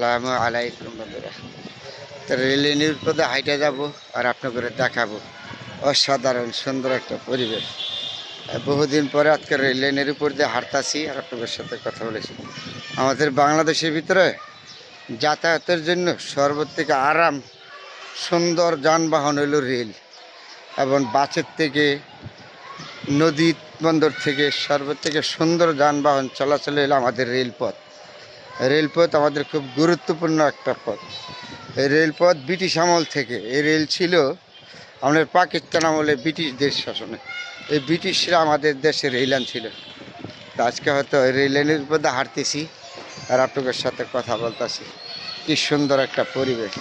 আসসালামু আলাইকুম বন্ধুরা। তো রেল লাইনের উপরে হাইটে যাব আর আপনাদের দেখাবো অসাধারণ সুন্দর একটা পরিবেশ। বহুদিন পরে আজকে রেল লাইনের উপর দিয়ে হাঁটতাছি আর আপনাদের সাথে কথা বলেছি। আমাদের বাংলাদেশের ভিতরে যাতায়াতের জন্য সর্বথেকে আরাম সুন্দর যানবাহন হলো রেল, এবং বাসের থেকে নদী বন্দর থেকে সর্বথেকে সুন্দর যানবাহন চলাচল হলো আমাদের রেলপথ। রেলপথ আমাদের খুব গুরুত্বপূর্ণ একটা পথ। এই রেলপথ ব্রিটিশ আমল থেকে, এই রেল ছিল আমাদের পাকিস্তান আমলে ব্রিটিশদের শাসনে। এই ব্রিটিশরা আমাদের দেশে রেল আনছিল। তো আজকে হয়তো রেল লাইনের উপর দিয়ে হাঁটতেছি আর আপনাদের সাথে কথা বলতেছি। কি সুন্দর একটা পরিবেশ।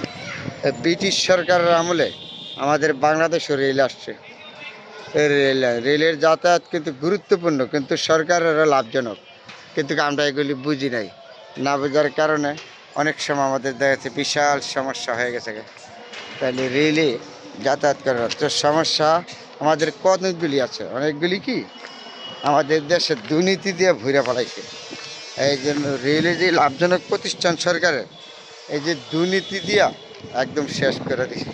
এই ব্রিটিশ সরকারের আমলে আমাদের বাংলাদেশও রেল আসছে। এই রেলের যাতায়াত কিন্তু গুরুত্বপূর্ণ, কিন্তু সরকারেরও লাভজনক, কিন্তু আমরা এগুলি বুঝি নাই। না বোঝার কারণে অনেক সময় আমাদের দেখা যাচ্ছে বিশাল সমস্যা হয়ে গেছে। তাহলে রেলে যাতায়াত করার তো সমস্যা আমাদের কতগুলি আছে, অনেকগুলি কি আমাদের দেশে দুর্নীতি দিয়ে ভরে পড়াইছে। এই জন্য রেলে যে লাভজনক প্রতিষ্ঠান সরকারের, এই যে দুর্নীতি দিয়া একদম শেষ করে দিছে।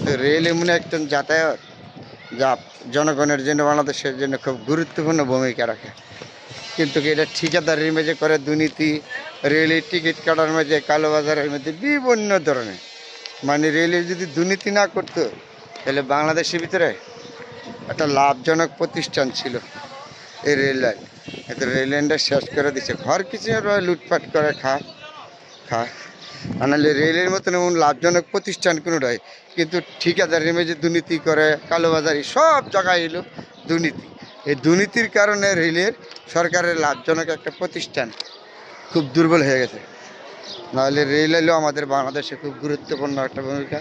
তো রেল এমন একটা যাতায়াত যা জনগণের জন্য, বাংলাদেশের জন্য খুব গুরুত্বপূর্ণ ভূমিকা রাখে। কিন্তু এটা ঠিকাদারির মধ্যে করে দুর্নীতি, রেলের টিকিট কাটার মধ্যে, কালোবাজারের মধ্যে বিভিন্ন ধরনের, মানে রেলে যদি দুর্নীতি না করতো তাহলে বাংলাদেশের ভিতরে একটা লাভজনক প্রতিষ্ঠান ছিল এই রেল লাইন। এতে রেল লাইনটা শেষ করে দিচ্ছে। ঘর কিছু লুটপাট করে খা নাহলে রেলের মতন এমন লাভজনক প্রতিষ্ঠান কোনোটাই, কিন্তু ঠিকাদারির মধ্যে দুর্নীতি করে, কালোবাজারি সব জায়গায় এলো দুর্নীতি। এই দুর্নীতির কারণে রেলের সরকারের লাভজনক একটা প্রতিষ্ঠান খুব দুর্বল হয়ে গেছে। নাহলে রেল এলেও আমাদের বাংলাদেশে খুব গুরুত্বপূর্ণ একটা ভূমিকা।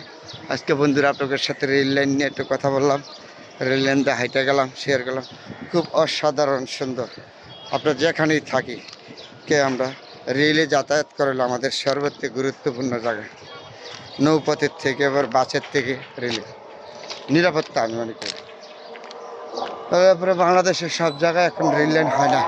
আজকে বন্ধুরা আপনাদের সাথে রেল লাইন নিয়ে একটু কথা বললাম, রেল লাইনটা হাইটে গেলাম, শেয়ার গেলাম, খুব অসাধারণ সুন্দর। আপনার যেখানেই থাকি আমরা রেলে যাতায়াত করলে আমাদের সর্বত্র গুরুত্বপূর্ণ জায়গা। নৌপথের থেকে আবার বাসের থেকে রেলে নিরাপত্তা আমি মনে করি। তারপরে বাংলাদেশের সব জায়গায় এখন রেল লাইন হয় না।